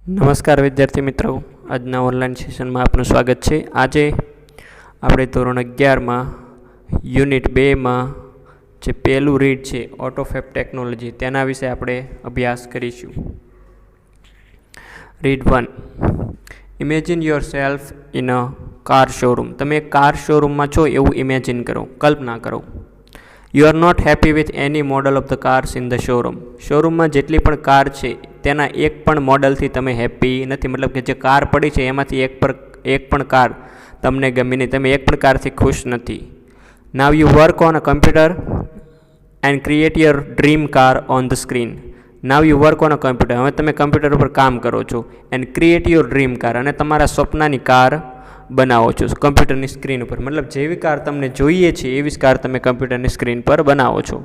નમસ્કાર વિદ્યાર્થી મિત્રો, આજના ઓનલાઈન સેશનમાં આપનું સ્વાગત છે. આજે આપણે ધોરણ 11માં યુનિટ 2માં જે પહેલું રીડ છે ઓટોફેબ ટેકનોલોજી, તેના વિશે આપણે અભ્યાસ કરીશું. Read 1. Imagine yourself in a car showroom. તમે કાર શોરૂમમાં છો એવું ઇમેજિન કરો, કલ્પના કરો. You are not happy with any model of the cars in the showroom. શોરૂમમાં જેટલી પણ કાર છે તેના એક પણ મોડલથી તમે હેપી નથી. મતલબ કે જે કાર પડી છે એમાંથી એક પણ કાર તમને ગમી નહીં, તમે એક પણ કારથી ખુશ નથી. Now you work on a computer and create your dream car on the screen. Now you work on a computer. હવે તમે કમ્પ્યુટર ઉપર કામ કરો છો. And create your dream car, અને તમારા સ્વપ્નની કાર બનાવો છો કમ્પ્યુટરની સ્ક્રીન ઉપર. મતલબ જેવી કાર તમને જોઈએ છે એવી જ કાર તમે કમ્પ્યુટરની સ્ક્રીન પર બનાવો છો.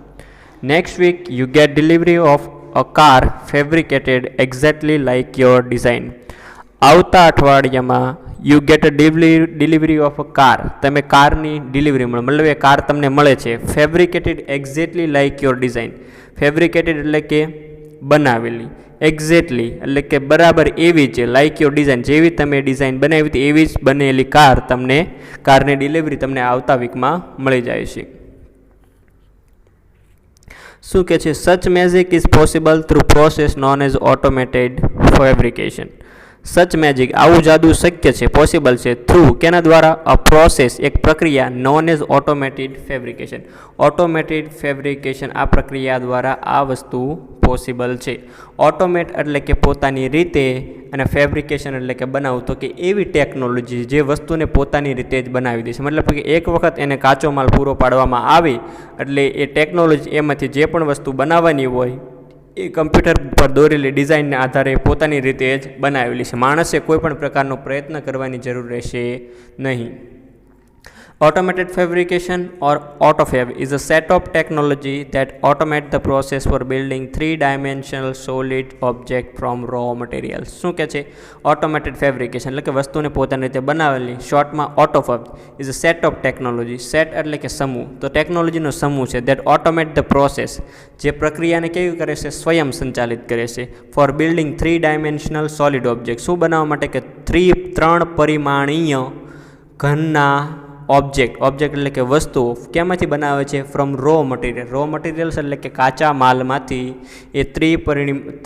Next week you get delivery of a car fabricated exactly like your design. આવતા અઠવાડિયામાં you get a delivery of a car. તમે કારની ડિલિવરી મળે, મતલબ એ કાર તમને મળે છે fabricated exactly like your design. Fabricated એટલે કે બનાવેલી, એક્ઝેક્ટલી એટલે કે બરાબર એવી છે, લાઇક યોર ડિઝાઇન જેવી તમે ડિઝાઇન બનાવી હતી એવી જ બનેલી કારની ડિલિવરી તમને આવતા વીકમાં મળી જાય છે. શું કહે છે? Such magic is possible through process known as automated fabrication. Such magic, આવું જાદુ શક્ય છે, પોસિબલ છે, થ્રુ કેના દ્વારા? અ પ્રોસેસ, એક પ્રક્રિયા, non as automated fabrication. Automated fabrication, આ પ્રક્રિયા દ્વારા આ વસ્તુ પોસિબલ છે. ઓટોમેટ એટલે કે પોતાની રીતે, અને ફેબ્રિકેશન એટલે કે બનાવવું. તો કે એવી ટેકનોલોજી જે વસ્તુને પોતાની રીતે જ બનાવી દે છે. મતલબ કે એક વખત એને કાચો માલ પૂરો પાડવામાં આવે એટલે એ ટેકનોલોજી એમાંથી જે પણ વસ્તુ બનાવવાની હોય એ કમ્પ્યુટર પર દોરેલી ડિઝાઇનના આધારે પોતાની રીતે જ બનાવેલી છે. માણસે કોઈ પણ પ્રકારનો પ્રયત્ન કરવાની જરૂર રહેશે નહીં. Automated fabrication or AutoFab is a set of technology that automate the process for building three-dimensional solid object from raw materials. શું કહે છે? Automated fabrication એટલે કે વસ્તુને પોતાની રીતે બનાવેલી, શોર્ટમાં AutoFab is a set of technology. Set એટલે કે સમૂહ, તો ટેકનોલોજીનો સમૂહ છે that automate the process, જે પ્રક્રિયાને કેવી કરે છે? સ્વયં સંચાલિત કરે છે. For building three-dimensional solid object, શું બનાવવા માટે? કે ત્રણ પરિમાણીય ઘનના ઓબ્જેક્ટ એટલે કે વસ્તુઓ કેમાંથી બનાવે છે? From raw material. Raw materials એટલે કે કાચા માલમાંથી એ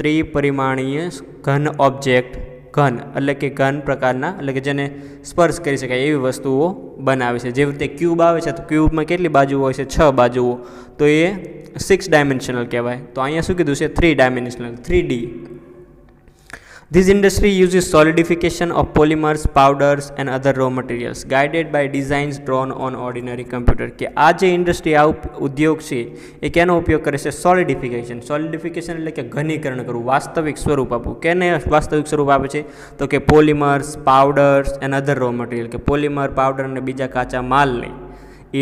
ત્રિપરિમાણીય ઘન ઓબ્જેક્ટ, ઘન એટલે કે ઘન પ્રકારના, એટલે કે જેને સ્પર્શ કરી શકાય એવી વસ્તુઓ બનાવે છે. જેવી રીતે ક્યુબ આવે છે, તો ક્યુબમાં કેટલી બાજુઓ હોય છે? 6 બાજુઓ, તો એ 6 ડાયમેન્શનલ કહેવાય. તો અહીંયા શું કીધું છે? 3 dimensional, 3D. This industry uses solidification of polymers, powders and other raw materials guided by designs drawn on ordinary computer. કે આ જે ઇન્ડસ્ટ્રી, આ ઉદ્યોગ છે એ કેનો ઉપયોગ કરે છે? સોલિડિફિકેશન. સોલિડિફિકેશન એટલે કે ઘનીકરણ કરવું, વાસ્તવિક સ્વરૂપ આપવું. કેને વાસ્તવિક સ્વરૂપ આપે છે? તો કે polymers, powders and other raw material, કે પોલિમર, પાવડર અને બીજા કાચા માલને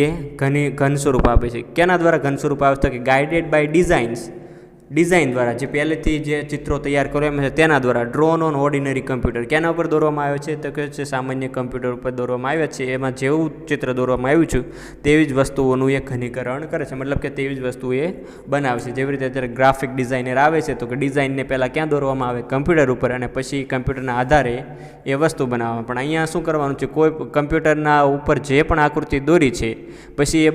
એ ઘન સ્વરૂપ આપે છે. કેના દ્વારા ઘન સ્વરૂપ આવે છે? તો કે ગાઇડેડ બાય ડિઝાઇન દ્વારા, જે પહેલેથી જે ચિત્રો તૈયાર કરવામાં છે તેના દ્વારા. ડ્રોન ઓન ઓર્ડિનરી કમ્પ્યુટર, કેના ઉપર દોરવામાં આવે છે? તો કે છે સામાન્ય કમ્પ્યુટર ઉપર દોરવામાં આવ્યા છે. એમાં જેવું ચિત્ર દોરવામાં આવ્યું છે તેવી જ વસ્તુઓનું એ ઘનીકરણ કરે છે, મતલબ કે તેવી જ વસ્તુ એ બનાવે છે. જેવી રીતે અત્યારે ગ્રાફિક ડિઝાઇનર આવે છે, તો કે ડિઝાઇનને પહેલાં ક્યાં દોરવામાં આવે? કમ્પ્યુટર ઉપર, અને પછી કમ્પ્યુટરના આધારે એ વસ્તુ બનાવવામાં. પણ અહીંયા શું કરવાનું છે? કોઈ કમ્પ્યુટરના ઉપર જે પણ આકૃતિ દોરી છે પછી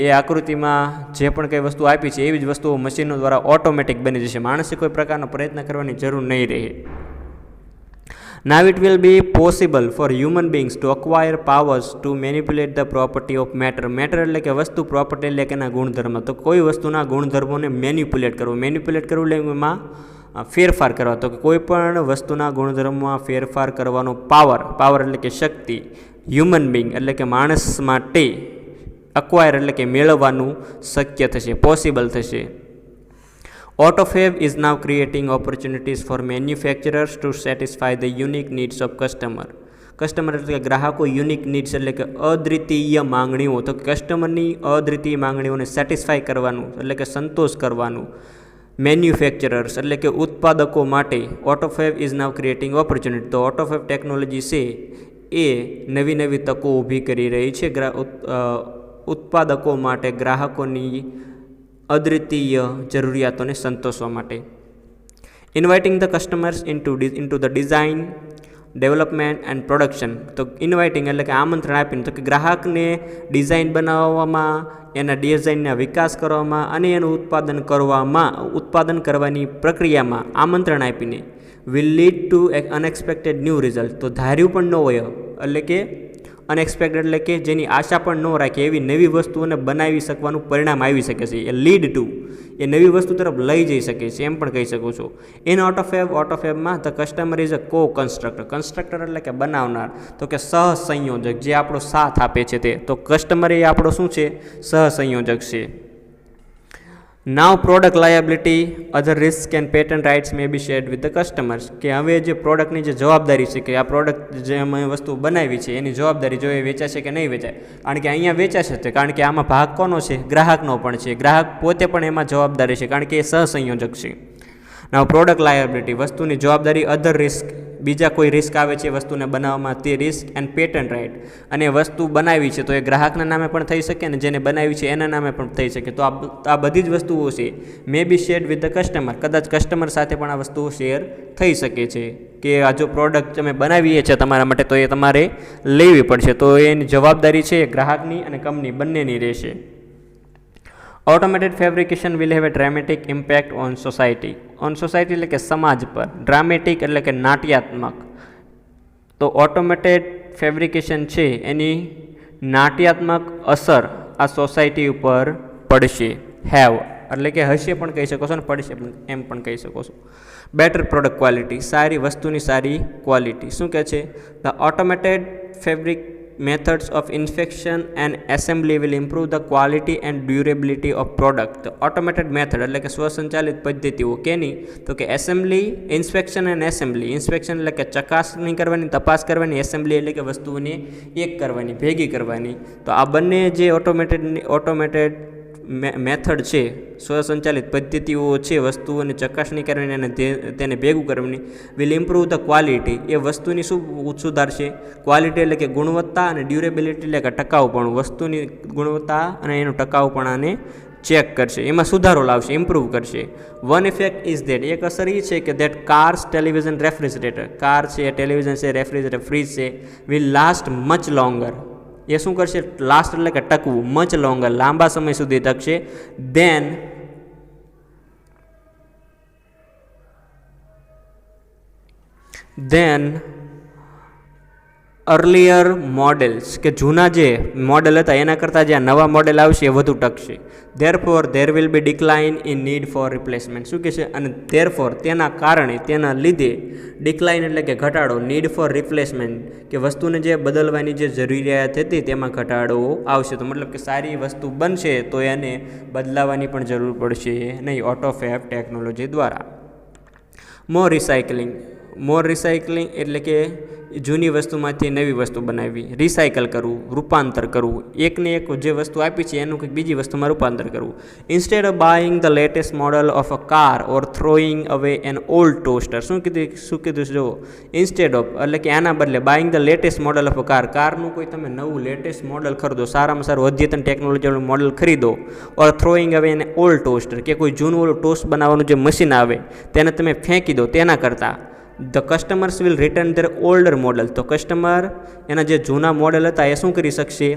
એ આકૃતિમાં જે પણ કંઈ વસ્તુ આપી છે એવી જ વસ્તુઓ મશીનો દ્વારા ઓટોમેટિક બની જશે. માણસે કોઈ પ્રકારનો પ્રયત્ન કરવાની જરૂર નહીં રહે. Now it will be possible for human beings to acquire powers to manipulate the property of matter. Matter એટલે કે વસ્તુ, પ્રોપર્ટી એટલે કે એના ગુણધર્મ. તો કોઈ વસ્તુના ગુણધર્મોને મેનિપ્યુલેટ કરવું એટલે એમાં ફેરફાર કરવા. તો કે કોઈ પણ વસ્તુના ગુણધર્મમાં ફેરફાર કરવાનો પાવર એટલે કે શક્તિ, હ્યુમન બિંગ એટલે કે માણસ માટે, અક્વાયર એટલે કે મેળવવાનું શક્ય થશે, પોસિબલ થશે. AutoFab is now creating opportunities for manufacturers to satisfy the unique needs of customer. એટલે કે ગ્રાહકો, યુનિક નીડ્સ એટલે કે અદ્વિતીય માંગણીઓ. તો કસ્ટમરની અદ્વિતીય માંગણીઓને સેટિસ્ફાય કરવાનું એટલે કે સંતોષ કરવાનું. મેન્યુફેક્ચરર્સ એટલે કે ઉત્પાદકો માટે. AutoFab is now creating opportunity. તો AutoFab ટેકનોલોજી છે એ નવી તકો ઊભી કરી રહી છે ઉત્પાદકો માટે, ગ્રાહકોની અદ્વિતીય જરૂરિયાતોને સંતોષવા માટે. Inviting the customers into the design development and production. તો ઇન્વાઇટિંગ એટલે કે આમંત્રણ આપીને, તો કે ગ્રાહકને ડિઝાઇન બનાવવામાં, એના ડિઝાઇનના વિકાસ કરવામાં અને એનું ઉત્પાદન કરવાની પ્રક્રિયામાં આમંત્રણ આપીને will lead to unexpected new result. તો ધાર્યું પણ ન હોય, એટલે કે અનએક્સપેક્ટેડ એટલે કે જેની આશા પણ ન રાખે એવી નવી વસ્તુઓને બનાવી શકવાનું પરિણામ આવી શકે છે. એ લીડ ટુ, એ નવી વસ્તુ તરફ લઈ જઈ શકે છે, એમ પણ કહી શકો છો. ઇન ઓટોફેબમાં the customer is a co constructor. Constructor એટલે કે બનાવનાર, તો કે સહસંયોજક, જે આપણો સાથ આપે છે તે. તો કસ્ટમર એ આપણો શું છે? સહસંયોજક છે. Now product liability, other risk and patent rights may be shared with the customers. કે હવે જે પ્રોડક્ટની જે જવાબદારી છે, કે આ પ્રોડક્ટ જે અમે વસ્તુ બનાવી છે એની જવાબદારી જો એ વેચાશે કે નહીં વેચાય. કારણ કે અહીંયા વેચાશે છે, કારણ કે આમાં ભાગ કોનો છે? ગ્રાહકનો પણ છે. ગ્રાહક પોતે પણ એમાં જવાબદારી છે, કારણ કે એ સહસંયોજક છે. નાવ પ્રોડક્ટ લાયબિલિટી, વસ્તુની જવાબદારી. અધર રિસ્ક, બીજા કોઈ રિસ્ક આવે છે વસ્તુને બનાવવામાં, તે રિસ્ક. એન્ડ પેટન્ટ રાઇટ, અને વસ્તુ બનાવી છે તો એ ગ્રાહકના નામે પણ થઈ શકે અને જેને બનાવી છે એના નામે પણ થઈ શકે. તો આ બધી જ વસ્તુઓ છે મે be shared with the customer. કદાચ કસ્ટમર સાથે પણ આ વસ્તુઓ શેર થઈ શકે છે, કે આ જો પ્રોડક્ટ તમે બનાવીએ છે તમારા માટે તો એ તમારે લેવી પડશે. તો એની જવાબદારી છે એ ગ્રાહકની અને કંપની બંનેની રહેશે. Automated fabrication will have a dramatic impact on society. On society એટલે કે સમાજ પર. ડ્રામેટિક એટલે કે નાટ્યાત્મક. તો ઓટોમેટેડ ફેબ્રિકેશન છે એની નાટ્યાત્મક અસર આ સોસાયટી ઉપર પડશે. હેવ એટલે કે હશે પણ કહી શકો છો, ને પડશે પણ એમ પણ કહી શકો છો. બેટર પ્રોડક્ટ ક્વોલિટી, સારી વસ્તુની સારી ક્વોલિટી. શું કહે છે? The automated fabric methods of inspection and assembly will improve the quality and durability of product. The automated method એટલે કે સ્વસંચાલિત પદ્ધતિઓ કેની? તો કે assembly, inspection and assembly. Inspection એટલે કે ચકાસણી કરવાની, તપાસ કરવાની. એસેમ્બલી એટલે કે વસ્તુઓને એક કરવાની, ભેગી કરવાની. તો આ બંને જે ઓટોમેટેડ મેથડ છે, સ્વસંચાલિત પદ્ધતિઓ છે વસ્તુઓની ચકાસણી કરવાની અને તેને ભેગું કરવાની, વિલ ઇમ્પ્રૂવ ધ ક્વોલિટી. એ વસ્તુની શું સુધારશે? ક્વોલિટી એટલે કે ગુણવત્તા, અને ડ્યુરેબિલિટી એટલે કે ટકાઉપણું. વસ્તુની ગુણવત્તા અને એનું ટકાઉપણાને ચેક કરશે, એમાં સુધારો લાવશે, ઇમ્પ્રૂવ કરશે. વન ઇફેક્ટ ઇઝ ધેટ, એક અસર એ છે કે that cars, television, refrigerator, car છે, ટેલિવિઝન છે, રેફ્રિજરેટર, ફ્રીજ છે, વિલ લાસ્ટ મચ લોંગર. એ શું કરશે? લાસ્ટ એટલે કે ટકવું, મચ લોંગર, લાંબા સમય સુધી ટકશે. દેન અર્લિયર મોડેલ્સ, કે જૂના જે મોડેલ હતા એના કરતાં જે આ નવા મોડેલ આવશે એ વધુ ટકશે. Therefore there will be decline in need for replacement. શું કહે છે? અને ધેરફોર તેના કારણે, તેના લીધે, ડિક્લાઇન એટલે કે ઘટાડો, નીડ ફોર રિપ્લેસમેન્ટ કે વસ્તુને જે બદલવાની જે જરૂરિયાત હતી તેમાં ઘટાડો આવશે. તો મતલબ કે સારી વસ્તુ બનશે તો એને બદલાવાની પણ જરૂર પડશે નહીં ઓટોફેબ ટેકનોલોજી દ્વારા. મોર રિસાયકલિંગ એટલે કે જૂની વસ્તુમાંથી નવી વસ્તુ બનાવવી. રિસાયકલ કરવું, રૂપાંતર કરવું. એકને એક જે વસ્તુ આપી છે એનું કંઈક બીજી વસ્તુમાં રૂપાંતર કરવું. Instead of buying the latest model of a car or throwing away an old toaster. શું કીધું જો? ઇન્સ્ટેડ ઓફ એટલે કે આના બદલે buying the latest model of a car. કારનું કોઈ તમે નવું લેટેસ્ટ મોડલ ખરીદો, સારામાં સારું અદ્યતન ટેકનોલોજીવાળું મોડલ ખરીદો. ઓર throwing away an old toaster, કે કોઈ જૂનું ઓલું ટોસ્ટ બનાવવાનું જે મશીન આવે તેને તમે ફેંકી દો. તેના કરતાં the customers will return there older model. તો કસ્ટમર એના જે જૂના મોડલ હતા એ શું કરી શકશે?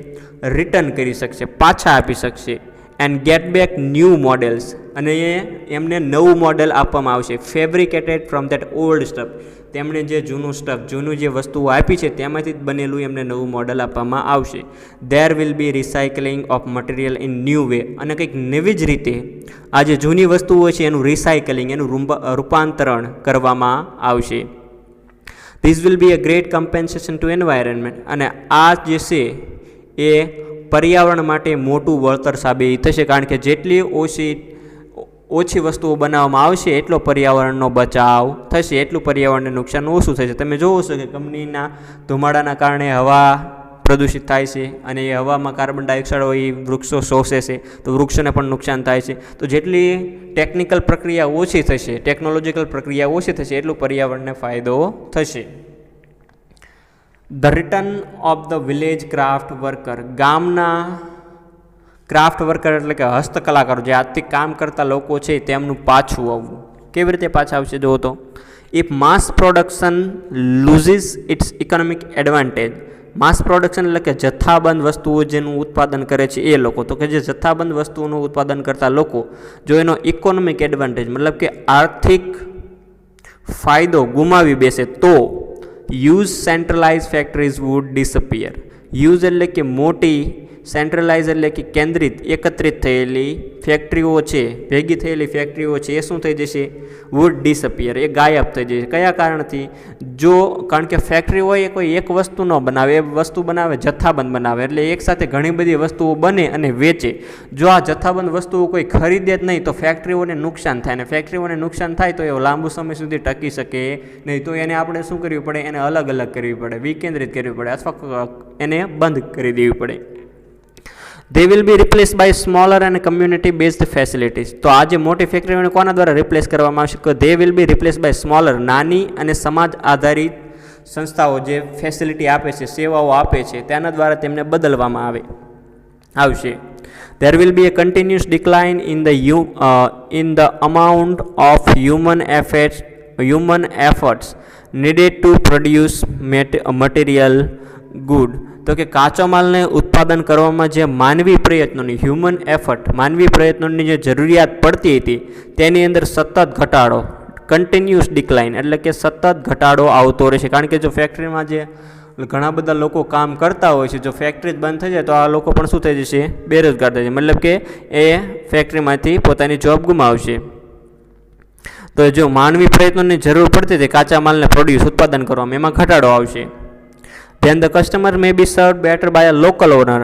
રિટર્ન કરી શકશે, પાછા આપી શકશે. And get back new models, અને એમને નવું મોડેલ આપવામાં આવશે. Fabricated from that old stuff, તેમણે જે જૂનું સ્ટફ, જૂનું જે વસ્તુઓ આપી છે તેમાંથી જ બનેલું એમને નવું મોડલ આપવામાં આવશે. There will B recycling of material in new way, અને કંઈક નવી જ રીતે આ જે જૂની વસ્તુઓ છે એનું રિસાયકલિંગ, એનું રૂપાંતરણ કરવામાં આવશે. This will be a great compensation to environment, અને આ જે છે એ પર્યાવરણ માટે મોટું વળતર સાબિત થશે. કારણ કે જેટલી ઓછી વસ્તુઓ બનાવવામાં આવશે એટલો પર્યાવરણનો બચાવ થશે, એટલું પર્યાવરણને નુકસાન ઓછું થશે. તમે જોવો છો કે કંપનીના ધુમાડાના કારણે હવા પ્રદૂષિત થાય છે, અને એ હવામાં કાર્બન ડાયોક્સાઇડ હોય એ વૃક્ષો શોષે છે, તો વૃક્ષોને પણ નુકસાન થાય છે. તો જેટલી ટેકનિકલ પ્રક્રિયા ઓછી થશે, ટેકનોલોજીકલ પ્રક્રિયા ઓછી થશે એટલું પર્યાવરણને ફાયદો થશે. The return of the village craft worker, ગામના ક્રાફ્ટ વર્કર એટલે કે હસ્તકલાકારો, જે આજથી કામ કરતા લોકો છે તેમનું પાછું આવવું. કેવી રીતે પાછા આવશે જુઓ તો, if mass production loses its economic advantage. Mass production એટલે કે જથ્થાબંધ વસ્તુઓ જેનું ઉત્પાદન કરે છે એ લોકો, તો કે જે જથ્થાબંધ વસ્તુઓનું ઉત્પાદન કરતા લોકો જો એનો ઇકોનોમિક એડવાન્ટેજ મતલબ કે આર્થિક ફાયદો ગુમાવી બેસે તો huge centralise factories would disappear. Huge એટલે કે મોટી, સેન્ટ્રલાઇઝ એટલે કે કેન્દ્રિત, એકત્રિત થયેલી ફેક્ટરીઓ છે, ભેગી થયેલી ફેક્ટરીઓ છે એ શું થઈ જશે? વુડ ડિસઅપિયર, એ ગાયબ થઈ જશે. કયા કારણથી? કારણ કે ફેક્ટરી હોય એ કોઈ એક વસ્તુ ન બનાવે, એ વસ્તુ બનાવે જથ્થાબંધ બનાવે, એટલે એકસાથે ઘણી બધી વસ્તુઓ બને અને વેચે. જો આ જથ્થાબંધ વસ્તુઓ કોઈ ખરીદે જ નહીં તો ફેક્ટરીઓને નુકસાન થાય, અને ફેક્ટરીઓને નુકસાન થાય તો એ લાંબુ સમય સુધી ટકી શકે નહીં. તો એને આપણે શું કરવું પડે? એને અલગ અલગ કરવી પડે, વિકેન્દ્રિત કરવી પડે, અથવા એને બંધ કરી દેવી પડે. They will be replaced by smaller and community based facilities. તો આ જે મોટી ફેક્ટરીઓને કોના દ્વારા રિપ્લેસ કરવામાં આવશે? કે they will be replaced by smaller, નાની અને સમાજ આધારિત સંસ્થાઓ જે ફેસિલિટી આપે છે, સેવાઓ આપે છે, તેના દ્વારા તેમને બદલવામાં આવશે. There will be a continuous decline in the amount of human efforts needed to produce material good. તો કે કાચો માલને ઉત્પાદન કરવામાં જે માનવી પ્રયત્નોની જે જરૂરિયાત પડતી હતી તેની અંદર સતત ઘટાડો, કન્ટિન્યુઅસ ડિક્લાઇન એટલે કે સતત ઘટાડો આવતો રહેશે. કારણ કે જો ફેક્ટરીમાં જે ઘણા બધા લોકો કામ કરતા હોય છે, જો ફેક્ટરી જ બંધ થઈ જાય તો આ લોકો પણ શું થઈ જશે? બેરોજગાર થઈ જશે, મતલબ કે એ ફેક્ટરીમાંથી પોતાની જોબ ગુમાવશે. તો જો માનવી પ્રયત્નોની જરૂર પડતી હતી કાચા માલને ઉત્પાદન કરવામાં, એમાં ઘટાડો આવશે. Then the customer may be served better by a local owner.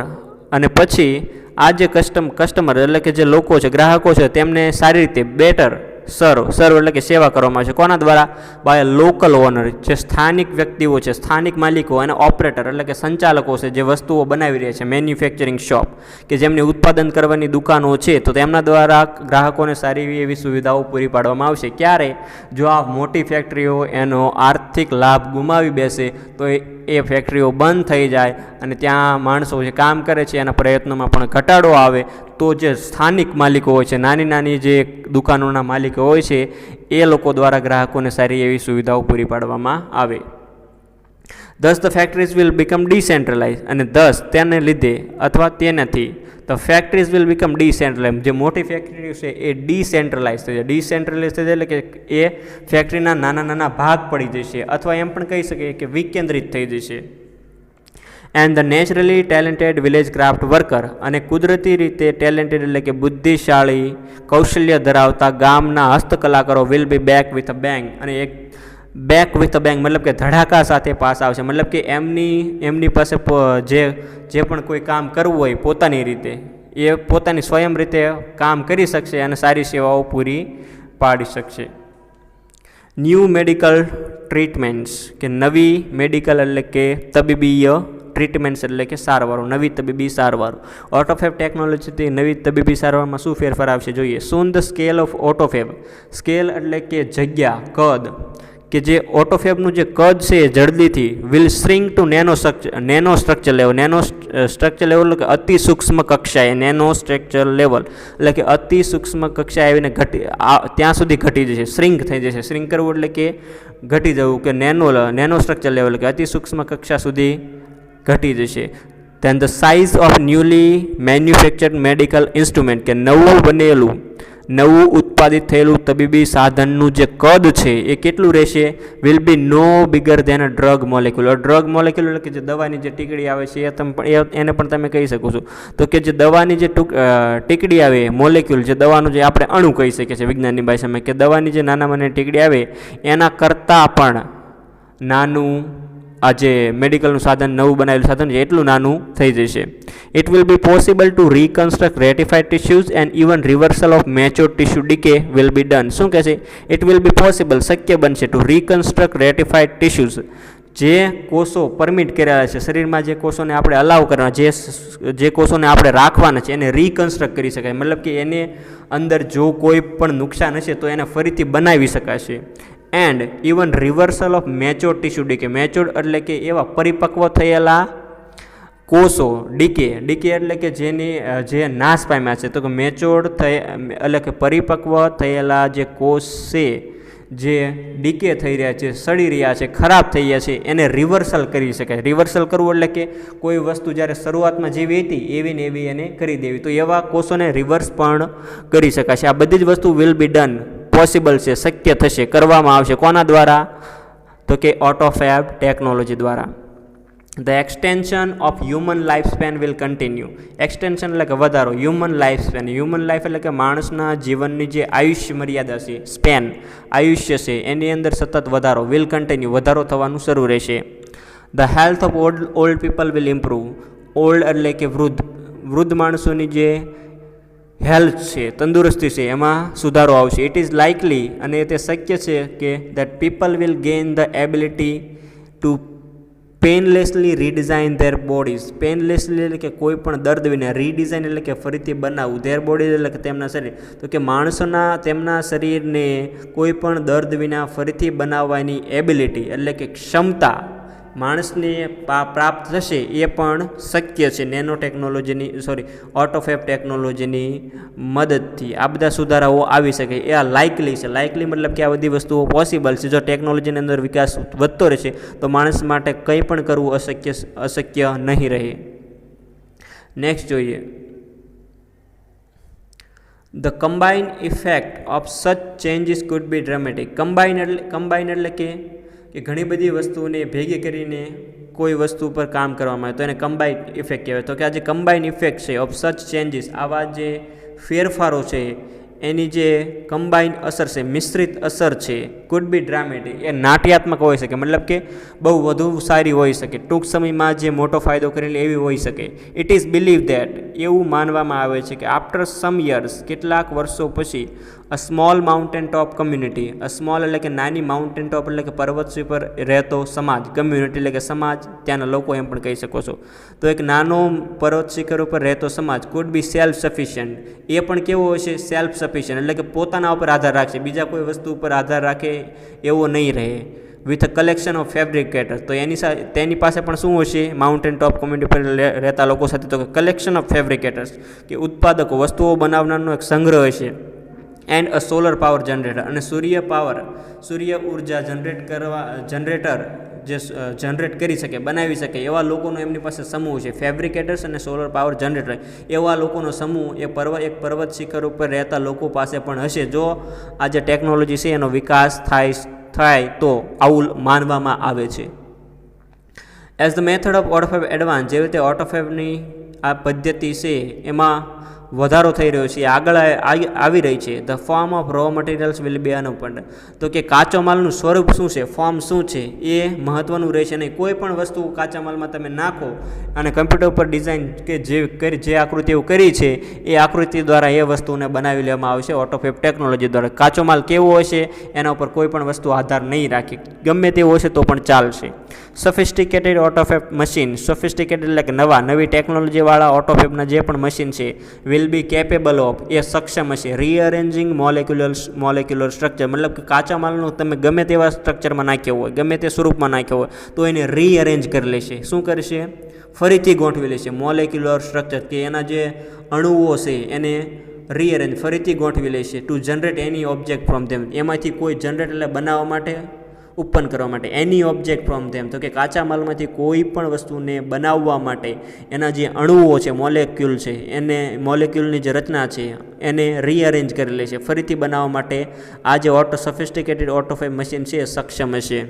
અને પછી આ જે કસ્ટમર એટલે કે જે લોકો છે, ગ્રાહકો છે, તેમને સારી રીતે બેટર સર્વ એટલે કે સેવા કરવામાં આવશે. કોના દ્વારા? બાય લોકલ ઓનર, જે સ્થાનિક વ્યક્તિઓ છે, સ્થાનિક માલિકો અને ઓપરેટર એટલે કે સંચાલકો છે, જે વસ્તુઓ બનાવી રહ્યા છે, મેન્યુફેક્ચરિંગ શોપ કે જેમની ઉત્પાદન કરવાની દુકાનો છે, તો તેમના દ્વારા ગ્રાહકોને સારી એવી સુવિધાઓ પૂરી પાડવામાં આવશે. ક્યારે? જો આ મોટી ફેક્ટરીઓ એનો આર્થિક લાભ ગુમાવી બેસે તો એ ફેક્ટરીઓ બંધ થઈ જાય અને ત્યાં માણસો જે કામ કરે છે એના પ્રયત્નોમાં પણ ઘટાડો આવે, તો જે સ્થાનિક માલિકો હોય છે, નાની નાની જે દુકાનોના માલિકો હોય છે, એ લોકો દ્વારા ગ્રાહકોને સારી એવી સુવિધાઓ પૂરી પાડવામાં આવે. Thus the factories will become decentralized. અને thus તેને લીધે અથવા તેનાથી the factories will become decentralized. જે મોટી ફેક્ટરીઓ છે એ ડિસેન્ટ્રલાઇઝ થઈ જાય. ડિસેન્ટ્રલાઇઝ થઈ જાય એટલે કે એ ફેક્ટરીના નાના નાના ભાગ પડી જશે, અથવા એમ પણ કહી શકીએ કે વિકેન્દ્રિત થઈ જશે. And the naturally talented village craft worker, અને કુદરતી રીતે ટેલેન્ટેડ એટલે કે બુદ્ધિશાળી, કૌશલ્ય ધરાવતા ગામના હસ્તકલાકારો will be back with a bang. અને એક બેક વિથ અ બેંગ મતલબ કે ધડાકા સાથે પાસ આવશે. મતલબ કે એમની પાસે જે પણ કોઈ કામ કરવું હોય પોતાની રીતે, એ પોતાની સ્વયં રીતે કામ કરી શકશે અને સારી સેવાઓ પૂરી પાડી શકશે. ન્યૂ મેડિકલ ટ્રીટમેન્ટ્સ, કે નવી મેડિકલ એટલે કે તબીબીય ટ્રીટમેન્ટ્સ એટલે કે સારવારો, નવી તબીબી સારવારો. ઓટોફેબ ટેકનોલોજીથી નવી તબીબી સારવારમાં શું ફેરફાર આવશે જોઈએ. સૂન ધ સ્કેલ ઓફ ઓટોફેબ, સ્કેલ એટલે કે જગ્યા, કદ, કે જે ઓટોફેબનું જે કદ છે એ જલ્દીથી will shrink to nano structure level. Nano structure level એટલે કે અતિ સૂક્ષ્મ કક્ષાએ, નેનો સ્ટ્રક્ચર લેવલ એટલે કે અતિ સૂક્ષ્મ કક્ષાએ આવીને ત્યાં સુધી ઘટી જશે, શ્રિંક થઈ જશે. શ્રિંક કરવું એટલે કે ઘટી જવું, કે નેનો સ્ટ્રક્ચર લેવલ કે અતિ સૂક્ષ્મ કક્ષા સુધી ઘટી જશે. Then the size of newly manufactured medical instrument, કે નવું ઉત્પાદિત થયેલું તબીબી સાધનનું જે કદ છે એ કેટલું રહેશે? Will be no bigger than a drug molecule. Drug molecule એટલે કે જે દવાની જે ટીકડી આવે છે એને પણ તમે કહી શકો છો. તો કે જે દવાની જે ટીકડી આવે, મોલેક્યુલ, જે દવાનું જે આપણે અણુ કહી શકીએ છીએ વિજ્ઞાનની ભાષામાં, કે દવાની જે નાનામાં નાની ટીકડી આવે એના કરતાં પણ નાનું આ જે મેડિકલનું સાધન, નવું બનાવેલું સાધન છે એટલું નાનું થઈ જશે. It will be possible to reconstruct ratified tissues and even reversal of mature tissue decay will be done. શું કહે છે? ઇટ વિલ બી પોસિબલ, શક્ય બનશે, ટુ રિકન્સ્ટ્રક્ટ રેટિફાઈડ ટિશ્યુઝ, જે કોષો પરમિટ કરેલા છે શરીરમાં, જે કોષોને આપણે અલાવ કરવાના, જે કોષોને આપણે રાખવાના છે એને રિકન્સ્ટ્રક્ટ કરી શકાય. મતલબ કે એને અંદર જો કોઈ પણ નુકસાન હશે તો એને ફરીથી બનાવી શકાશે. And even reversal of mature tissue decay. Mature એટલે કે એવા પરિપક્વ થયેલા કોષો ડીકે એટલે કે જે નાશ પામ્યા છે, તો કે મેચ્યોર્ડ એટલે કે પરિપક્વ થયેલા જે કોષ છે જે ડીકે થઈ રહ્યા છે, સડી રહ્યા છે, ખરાબ થઈ ગયા છે, એને રિવર્સલ કરી શકાય. રિવર્સલ કરવું એટલે કે કોઈ વસ્તુ જ્યારે શરૂઆતમાં જેવી હતી એવી ને એવી એને કરી દેવી, તો એવા કોષોને રિવર્સ પણ કરી શકાય છે. આ બધી જ વસ્તુ વિલ બી ડન, પોસિબલ છે, શક્ય થશે, કરવામાં આવશે. કોના દ્વારા? તો કે ઓટોફેબ ટેકનોલોજી દ્વારા. The extension of human life span will continue. Extension એટલે કે વધારો, human life span, human life એટલે કે માણસના જીવનની જે આયુષ્ય મર્યાદા છે, સ્પેન આયુષ્ય છે, એની અંદર સતત વધારો, વિલ કન્ટિન્યુ, વધારો થવાનું શરૂ રહેશે. The health of old people will improve. Old એટલે કે વૃદ્ધ માણસોની જે હેલ્થ છે, તંદુરસ્તી છે, એમાં સુધારો આવશે. ઇટ ઇઝ લાઇકલી, અને તે શક્ય છે કે that people will gain the ability to painlessly redesign their bodies. Painlessly એટલે કે કોઈ પણ દર્દ વિના, રીડિઝાઇન એટલે કે ફરીથી બનાવવું, ધેર બોડીઝ એટલે કે તેમના શરીર, તો કે માણસોના તેમના શરીરને કોઈ પણ દર્દ વિના ફરીથી બનાવવાની એબિલિટી એટલે કે ક્ષમતા માણસને પ્રાપ્ત થશે, એ પણ શક્ય છે નેનો ટેકનોલોજીની ઓટોફેબ ટેકનોલોજીની મદદથી. આ બધા સુધારાઓ આવી શકે, એ આ લાઇકલી છે. લાઇકલી મતલબ કે આ બધી વસ્તુઓ પોસિબલ છે. જો ટેકનોલોજીની અંદર વિકાસ વધતો રહેશે તો માણસ માટે કંઈ પણ કરવું અશક્ય નહીં રહે. નેક્સ્ટ જોઈએ, ધ કમ્બાઇન ઇફેક્ટ ઓફ સચ ચેન્જીસ કુડ બી ડ્રામેટિક. કમ્બાઇન એટલે કે ઘણી બધી વસ્તુઓને ભેગી કરીને કોઈ વસ્તુ પર કામ કરવામાં આવે તો એને કમ્બાઇન ઇફેક્ટ કહેવાય. તો કે આ જે કમ્બાઇન ઇફેક્ટ છે ઓફ સચ ચેન્જીસ, આવા જે ફેરફારો છે એની જે કમ્બાઇન અસર છે, મિશ્રિત અસર છે, કુડ બી ડ્રામેટિક, એ નાટ્યાત્મક હોઈ શકે, મતલબ કે બહુ વધુ સારી હોઈ શકે, ટૂંક સમયમાં જે મોટો ફાયદો કરેલી એવી હોઈ શકે. ઇટ ઇઝ બિલીવ ધેટ, એવું માનવામાં આવે છે કે આફ્ટર સમ યર્સ, કેટલાક વર્ષો પછી, a small mountain top community, a small એટલે કે નાની, માઉન્ટેન ટોપ એટલે કે પર્વત પર રહેતો સમાજ, કમ્યુનિટી એટલે કે સમાજ, ત્યાંના લોકો એમ પણ કહી શકો છો. તો એક નાનો પર્વત શિખર ઉપર રહેતો સમાજ કુડ બી સેલ્ફ સફિશિયન્ટ, એ પણ કેવો હશે? સેલ્ફ સફિશિયન્ટ એટલે કે પોતાના ઉપર આધાર રાખશે, બીજા કોઈ વસ્તુ ઉપર આધાર રાખે એવો નહીં રહે. With a collection of fabricator, તો તેની પાસે પણ શું હશે? માઉન્ટેન ટોપ કમ્યુનિટી પર રહેતા લોકો સાથે, તો કલેક્શન ઓફ ફેબ્રિકેટર્સ કે ઉત્પાદકો, વસ્તુઓ બનાવનારનો એક સંગ્રહ હશે. And a solar power generator, અને સૂર્ય ઉર્જા જનરેટર જે જનરેટ કરી શકે, બનાવી શકે એવા લોકોનો એમની પાસે સમૂહ છે. ફેબ્રિકેટર્સ અને સોલર પાવર જનરેટર, એવા લોકોનો સમૂહ એક પર્વત શિખર ઉપર રહેતા લોકો પાસે પણ હશે. જો આ જે ટેકનોલોજી છે એનો વિકાસ થાય તો આવું માનવામાં આવે છે. As the method of autofab advance, જેવી રીતે ઓટોફેબની આ પદ્ધતિ છે એમાં વધારો થઈ રહ્યો છે, આગળ આવી રહી છે. The form of raw materials will be unabundant, તો કે કાચો માલનું સ્વરૂપ શું છે, ફોર્મ શું છે, એ મહત્ત્વનું રહેશે નહીં. કોઈ પણ વસ્તુ કાચા માલમાં તમે નાખો અને કમ્પ્યુટર ઉપર ડિઝાઇન કે જે આકૃતિઓ કરી છે એ આકૃતિ દ્વારા એ વસ્તુને બનાવી લેવામાં આવશે ઓટોફેબ ટેકનોલોજી દ્વારા. કાચો માલ કેવો હશે એના ઉપર કોઈ પણ વસ્તુ આધાર નહીં રાખે, ગમે તેવો હશે તો પણ ચાલશે. સોફિસ્ટિકેટેડ ઓટોફેબ મશીન, સોફિસ્ટિકેટેડ એટલે કે નવી ટેકનોલોજીવાળા ઓટોફેબના જે પણ મશીન છે વિલ બી કેપેબલ ઓફ, એ સક્ષમ હશે, રીઅરેન્જિંગ મોલેક્યુલર સ્ટ્રક્ચર, મતલબ કે કાચા માલનું તમે ગમે તેવા સ્ટ્રક્ચરમાં નાખ્યો હોય, ગમે તે સ્વરૂપમાં નાખ્યો હોય તો એને રીઅરેન્જ કરી લેશે. શું કરશે? ફરીથી ગોઠવી લેશે. મોલેક્યુલર સ્ટ્રક્ચર કે એના જે અણુઓ છે એને રીઅરેન્જ, ફરીથી ગોઠવી લેશે. To generate any object from them, એમાંથી કોઈ જનરેટ એટલે બનાવવા માટે, ઉત્પન્ન કરવા માટે. એની ઓબ્જેક્ટ ફ્રોમ ધેમ, તો કે કાચા માલમાંથી કોઈ પણ વસ્તુને બનાવવા માટે એના જે અણુઓ છે, મોલેક્યુલ છે, એને મોલેક્યુલની જે રચના છે એને રીઅરેન્જ કરી લે છે, ફરીથી બનાવવા માટે આ જે સોફિસ્ટિકેટેડ ઓટોફેબ મશીન છે એ સક્ષમ હશે.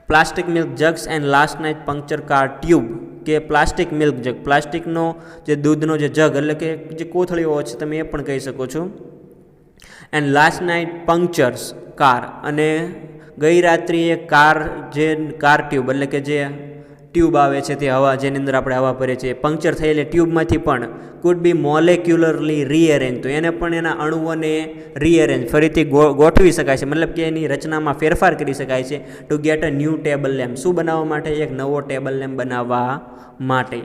Plastic milk jugs and last night puncture car tube, કે પ્લાસ્ટિક મિલ્ક જગ, પ્લાસ્ટિકનો જે દૂધનો જે જગ એટલે કે જે કોથળીઓ છે તમે એ પણ કહી શકો છો. એન્ડ લાસ્ટ નાઇટ પંક્ચર્સ કાર, અને ગઈ રાત્રિએ કાર ટ્યુબ એટલે કે જે ટ્યુબ આવે છે તે હવા, જેની અંદર આપણે હવા ભરીએ છીએ, પંક્ચર થયેલી ટ્યુબમાંથી પણ કુડ બી મોલેક્યુલરલી રીઅરેન્જ, તો એને પણ એના અણુઓને રીઅરેન્જ ફરીથી ગોઠવી શકાય છે, મતલબ કે એની રચનામાં ફેરફાર કરી શકાય છે. Two get a new table lamp, શું બનાવવા માટે? એક નવો ટેબલ લેમ્પ બનાવવા માટે.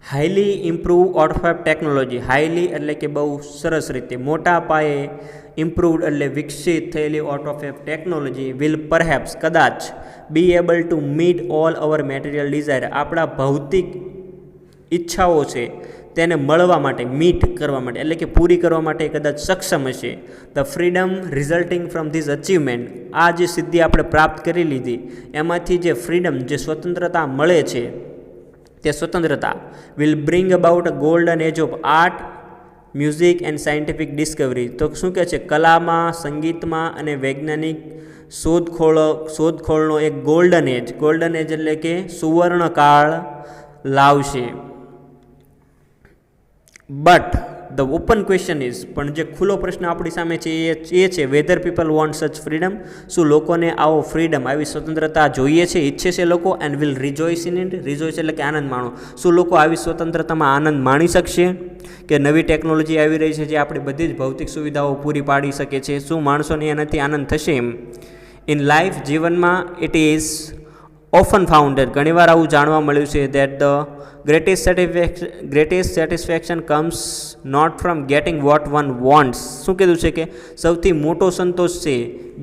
Highly improve out of technology, highly એટલે કે બહુ સરસ રીતે, મોટા પાયે, ઇમ્પ્રૂવડ એટલે વિકસિત થયેલી out of technology will perhaps કદાચ be able to meet all our material desire, આપણા ભૌતિક ઈચ્છાઓ છે તેને મળવા માટે, મીટ કરવા માટે એટલે કે પૂરી કરવા માટે કદાચ સક્ષમ હશે. The freedom resulting from this achievement, આ જે સિદ્ધિ આપણે પ્રાપ્ત કરી લીધી એમાંથી જે ફ્રીડમ, જે સ્વતંત્રતા મળે છે, તે સ્વતંત્રતા will bring about a golden age of art, music and scientific discovery. તો શું કહે છે, કલામાં, સંગીતમાં અને વૈજ્ઞાનિક શોધખોળનો એક ગોલ્ડન એજ, ગોલ્ડન એજ એટલે કે સુવર્ણકાળ લાવશે. But the open question is, પણ જે ખુલ્લો પ્રશ્ન આપણી સામે છે એ છે વેધર પીપલ વોન્ટ સચ ફ્રીડમ, શું લોકોને આવો ફ્રીડમ, આવી સ્વતંત્રતા જોઈએ છે, ઈચ્છે છે લોકો, એન્ડ વિલ રિજોઇસ ઇન ઇટ, રિજોઇસ એટલે કે આનંદ માણો, શું લોકો આવી સ્વતંત્રતામાં આનંદ માણી શકશે, કે નવી ટેકનોલોજી આવી રહી છે જે આપણી બધી જ ભૌતિક સુવિધાઓ પૂરી પાડી શકે છે, શું માણસોને એનાથી આનંદ થશે એમ. ઇન લાઈફ, જીવનમાં, ઇટ ઇઝ ઓફન ફાઉન્ડેડ, ઘણીવાર આવું જાણવા મળ્યું છે that the greatest satisfaction comes not from getting what one wants. શું કીધું છે કે સૌથી મોટો સંતોષ છે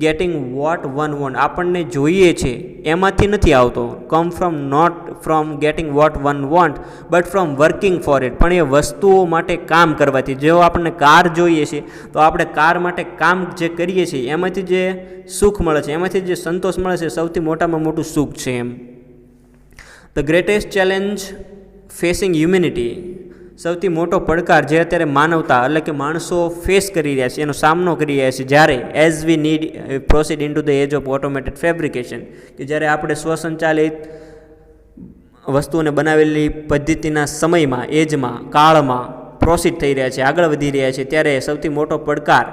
ગેટિંગ વોટ વન વોન્ટ, આપણને જોઈએ છે એમાંથી નથી આવતો. Come from not from getting what one want but from working for it, પણ એ વસ્તુઓ માટે કામ કરવાથી. જો આપણને કાર જોઈએ છે તો આપણે કાર માટે કામ જે કરીએ છીએ એમાંથી જે સુખ મળે છે, એમાંથી જે સંતોષ મળે છે, સૌથી મોટામાં મોટું સુખ છે એમ. The greatest challenge facing humanity, સૌથી મોટો પડકાર જે અત્યારે માનવતા એટલે કે માણસો ફેસ કરી રહ્યા છે, એનો સામનો કરી રહ્યા છે, જ્યારે as we need proceed into the age of automated fabrication, કે જ્યારે આપણે સ્વસંચાલિત વસ્તુઓને બનાવેલી પદ્ધતિના સમયમાં, એજમાં, કાળમાં પ્રોસીડ થઈ રહ્યા છે, આગળ વધી રહ્યા છે, ત્યારે સૌથી મોટો પડકાર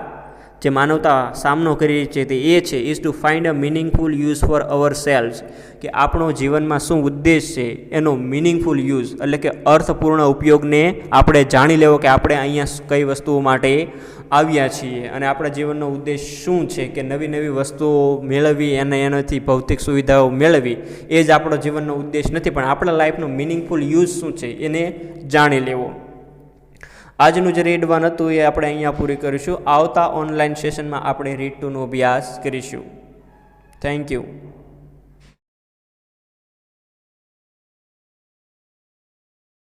જે માનવતા સામનો કરી રહી છે તે એ છે is to find a meaningful use for ourselves, કે આપણો જીવનમાં શું ઉદ્દેશ છે એનો મિનિંગફુલ યુઝ એટલે કે અર્થપૂર્ણ ઉપયોગને આપણે જાણી લેવો, કે આપણે અહીંયા કઈ વસ્તુઓ માટે આવ્યા છીએ અને આપણા જીવનનો ઉદ્દેશ શું છે, કે નવી નવી વસ્તુઓ મેળવવી અને એનાથી ભૌતિક સુવિધાઓ મેળવવી એ જ આપણો જીવનનો ઉદ્દેશ નથી, પણ આપણા લાઈફનો મિનિંગફુલ યુઝ શું છે એને જાણી લેવો. આજનું જે રીડ 1 હતું એ આપણે અહીંયા પૂરી કરીશું. આવતા ઓનલાઈન સેશનમાં આપણે રીડ 2નો અભ્યાસ કરીશું. Thank you.